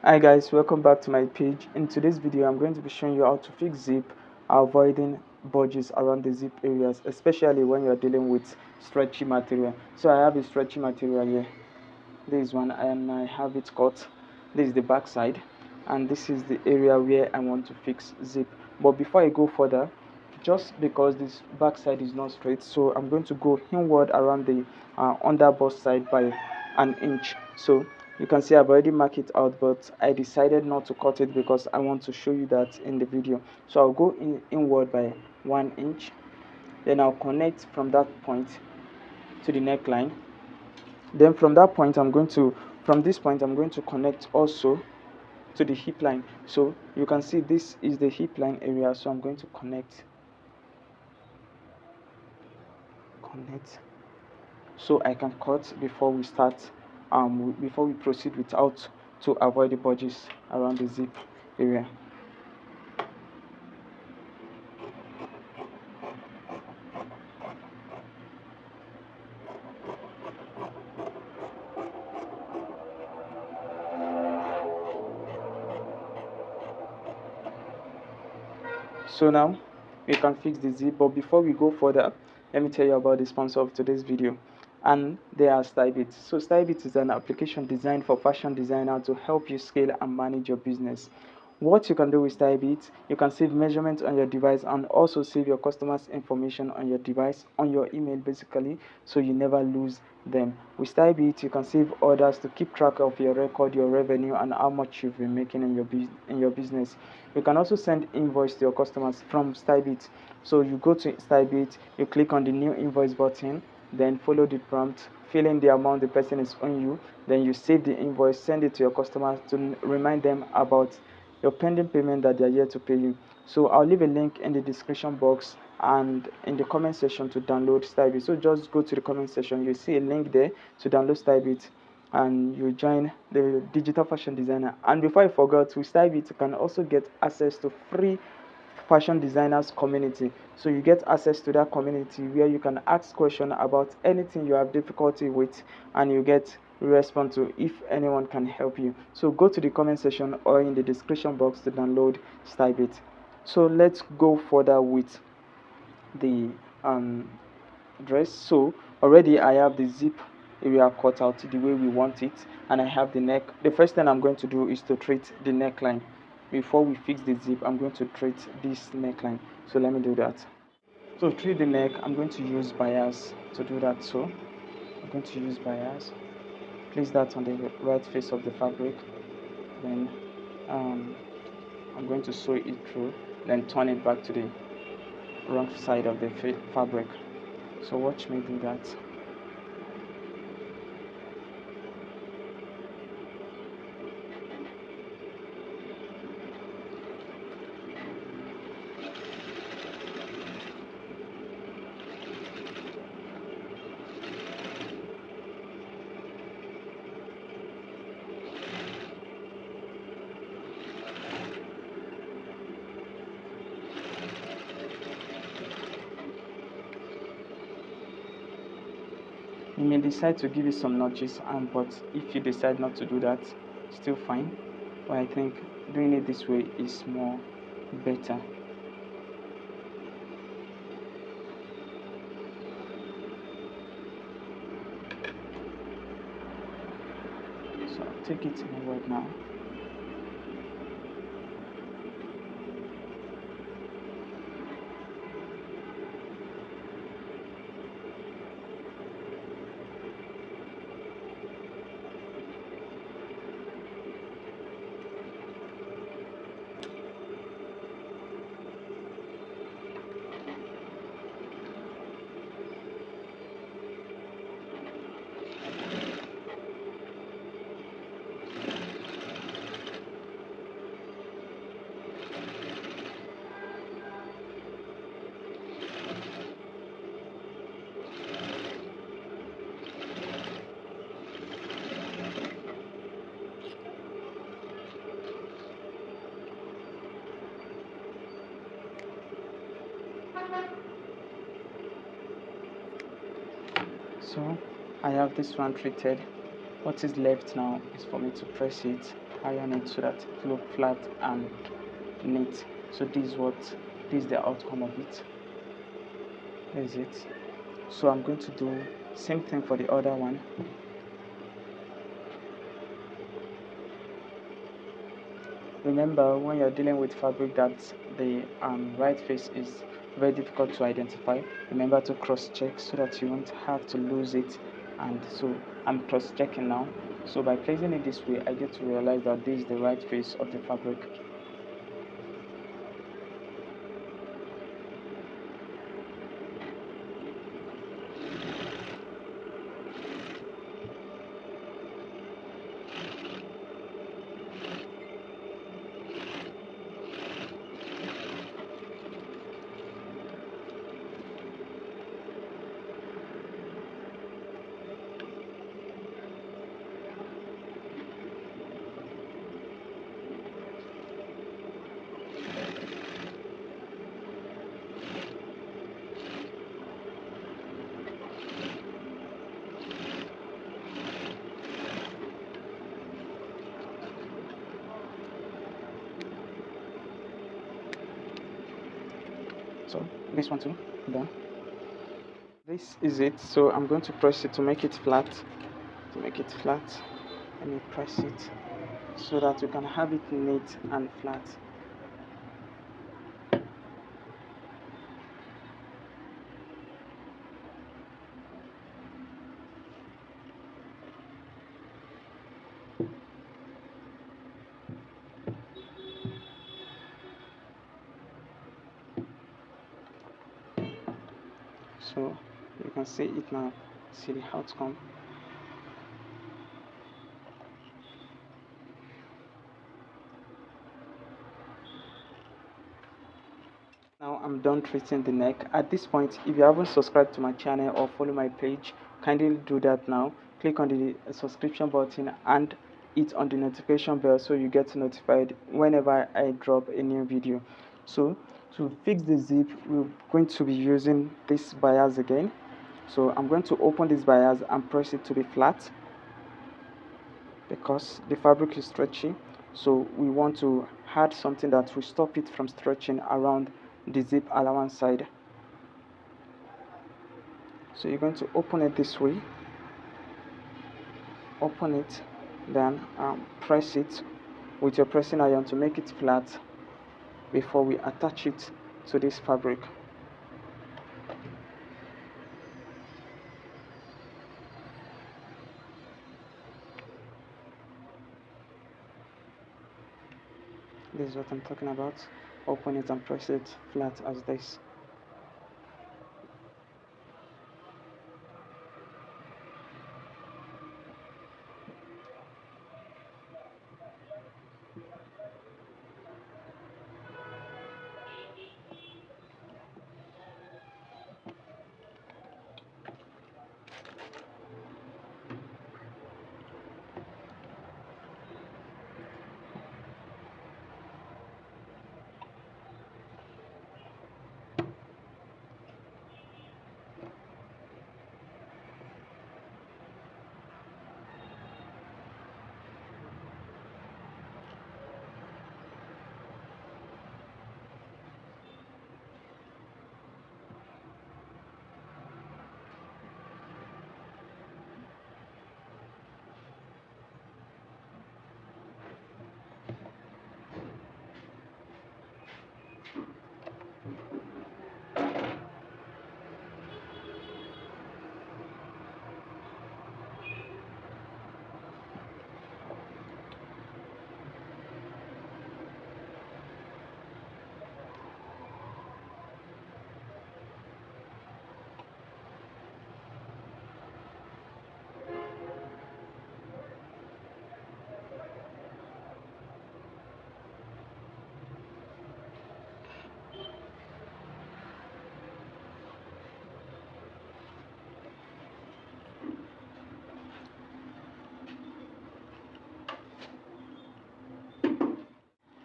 Hi guys, welcome back to my page. In today's video I'm going to be showing you how to fix zip, avoiding bulges around the zip areas, especially when you're dealing with stretchy material. So I have a stretchy material here. This one, and I have it cut. This is the back side, and this is the area where I want to fix zip. But before I go further, just because this back side is not straight, so I'm going to go inward around the under bust side by an inch. So you can see I've already marked it out, but I decided not to cut it because I want to show you that in the video. So I'll go inward by 1 inch, then I'll connect from that point to the neckline. Then from that point from this point I'm going to connect also to the hip line. So you can see this is the hip line area, so I'm going to connect so I can cut before we start before we proceed without to avoid the bulges around the zip area. So now we can fix the zip, but before we go further, let me tell you about the sponsor of today's video, and they are Stylebit. So Stylebit is an application designed for fashion designers to help you scale and manage your business. What you can do with Stylebit, you can save measurements on your device and also save your customers' information on your device, on your email basically, so you never lose them. With Stylebit, you can save orders to keep track of your record, your revenue, and how much you've been making in your business. You can also send invoice to your customers from Stylebit. So you go to Stylebit, you click on the new invoice button, then follow the prompt, fill in the amount the person is owing you, then you save the invoice, send it to your customers to remind them about your pending payment that they are here to pay you. So I'll leave a link in the description box and in the comment section to download Stylebit. So just go to the comment section, you see a link there to download Stylebit, and you join the digital fashion designer. And before I forgot, with Stylebit you can also get access to free fashion designers community. So you get access to that community where you can ask questions about anything you have difficulty with, and you get respond to if anyone can help you. So go to the comment section or in the description box to download Stylebit. So let's go further with the dress. So already I have the zip area cut out the way we want it, and I have the neck. The first thing I'm going to do is to treat the neckline. Before we fix the zip, I'm going to treat this neckline. So let me do that. So to treat the neck, I'm going to use bias to do that. So I'm going to use bias, place that on the right face of the fabric, then I'm going to sew it through, then turn it back to the wrong side of the fabric. So watch me do that. You may decide to give it some notches, but if you decide not to do that, still fine. But I think doing it this way is more better. So I'll take it inward now. So I have this one treated. What is left now is for me to press it iron it so that it looks flat and neat. So this is the outcome of it. This is it. So I'm going to do same thing for the other one. Remember, when you're dealing with fabric that the right face is very difficult to identify, remember to cross check so that you won't have to lose it. And so I'm cross checking now. So by placing it this way, I get to realize that this is the right face of the fabric. So this one too, done. This is it. So I'm going to press it to make it flat. Let me press it so that you can have it neat and flat. So you can see it now. See the outcome. Now I'm done treating the neck. At this point, if you haven't subscribed to my channel or follow my page, kindly do that now. Click on the subscription button and hit on the notification bell so you get notified whenever I drop a new video. So to fix the zip, we're going to be using this bias again. So I'm going to open this bias and press it to be flat because the fabric is stretchy. So we want to add something that will stop it from stretching around the zip allowance side. So you're going to open it this way, open it, then press it with your pressing iron to make it flat before we attach it to this fabric. This is what I'm talking about. Open it and press it flat as this.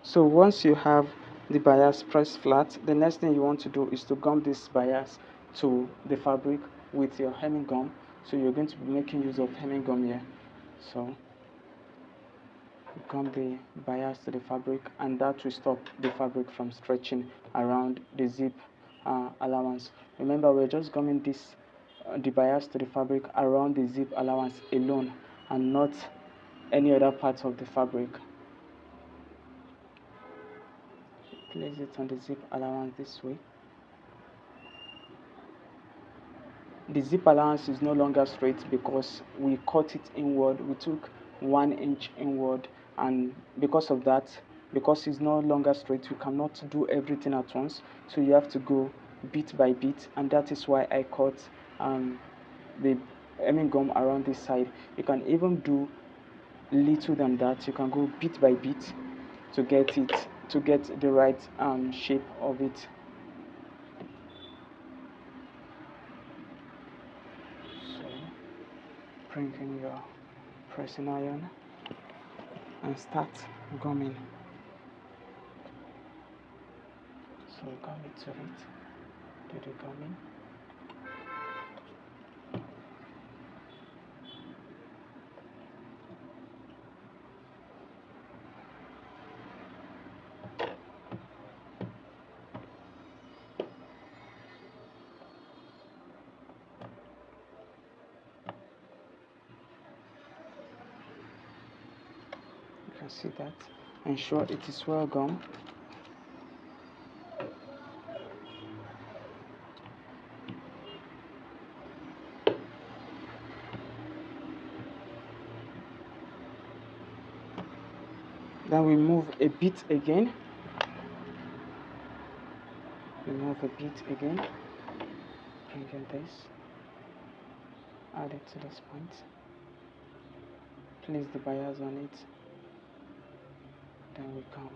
So once you have the bias pressed flat, the next thing you want to do is to gum this bias to the fabric with your hemming gum. So you're going to be making use of hemming gum here. So gum the bias to the fabric, and that will stop the fabric from stretching around the zip allowance. Remember, we're just gumming this the bias to the fabric around the zip allowance alone and not any other parts of the fabric. Place it on the zip allowance this way. The zip allowance is no longer straight because we cut it inward. We took 1 inch inward, and because of that, because it's no longer straight, you cannot do everything at once, so you have to go bit by bit, and that is why I cut the hemming gum around this side. You can even do little than that. You can go bit by bit to get the right shape of it. So bring in your pressing iron and start gumming. So gum it to it, do the gumming. You can see that. Ensure it is well gummed. Then we move a bit again. Remove a bit again. Bring in this. Add it to this point. Place the bias on it. Then we come.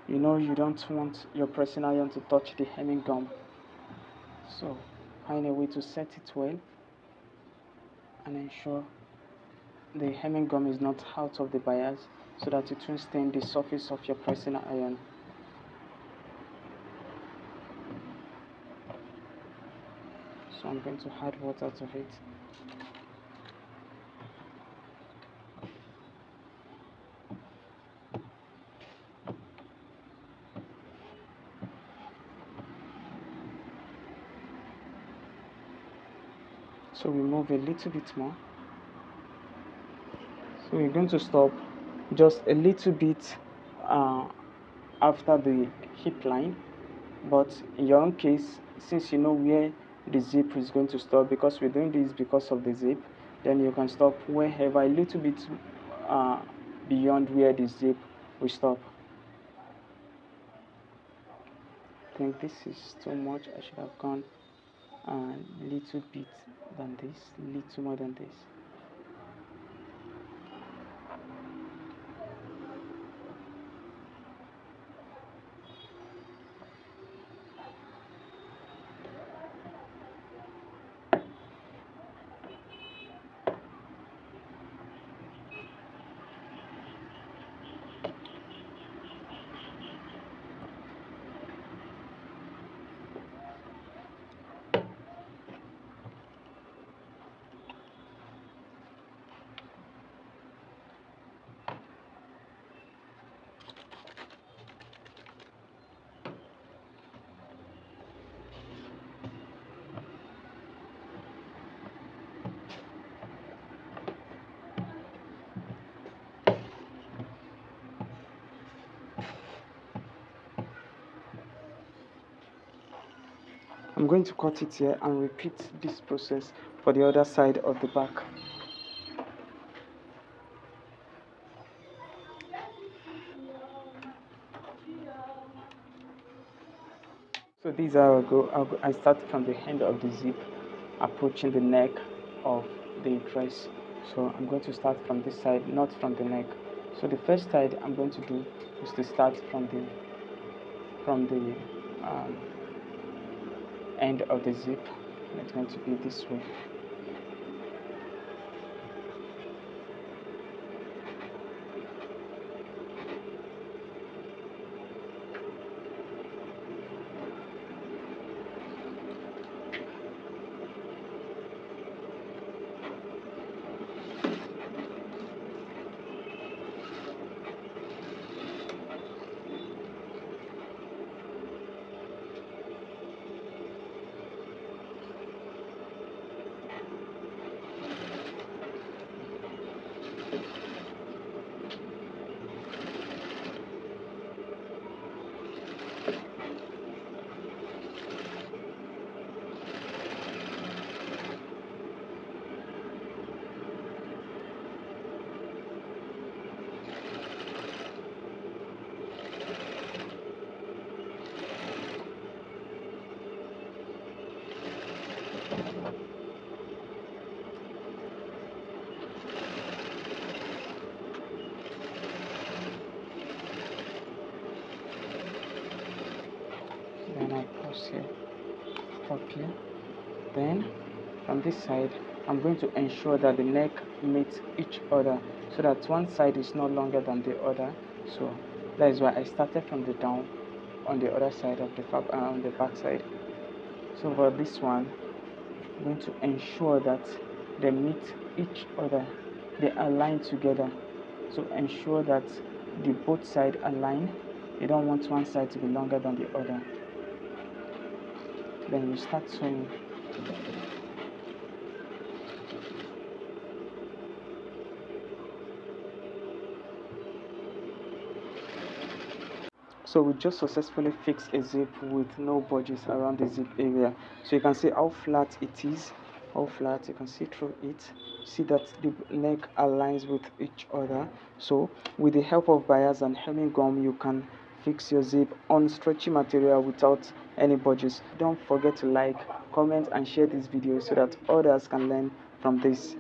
You know you don't want your pressing iron to touch the hemming gum. So find a way to set it well and ensure the hemming gum is not out of the bias so that it won't stain the surface of your pressing iron. So I'm going to add water to it. So we move a little bit more. So we're going to stop just a little bit after the hip line, but in your own case, since you know where the zip is going to stop, because we're doing this because of the zip, then you can stop wherever a little bit beyond where the zip will stop. I think this is too much. I should have gone a little bit than this, little more than this. I'm going to cut it here and repeat this process for the other side of the back. So this is how I start from the end of the zip, approaching the neck of the dress. So I'm going to start from this side, not from the neck. So the first side I'm going to do is to start from the end of the zip. It's going to be this way. now pause here, stop here. Then from this side, I'm going to ensure that the neck meets each other so that one side is no longer than the other. So that is why I started from the down on the other side of the on the back side. So for this one, I'm going to ensure that they meet each other, they align together. So ensure that the both sides align. You don't want one side to be longer than the other. Then you start sewing. So we just successfully fixed a zip with no bulges around the zip area. So you can see how flat it is, how flat you can see through it. See that the neck aligns with each other. So with the help of bias and hemming gum, you can fix your zip on stretchy material without any bulges. Don't forget to like, comment and share this video so that others can learn from this.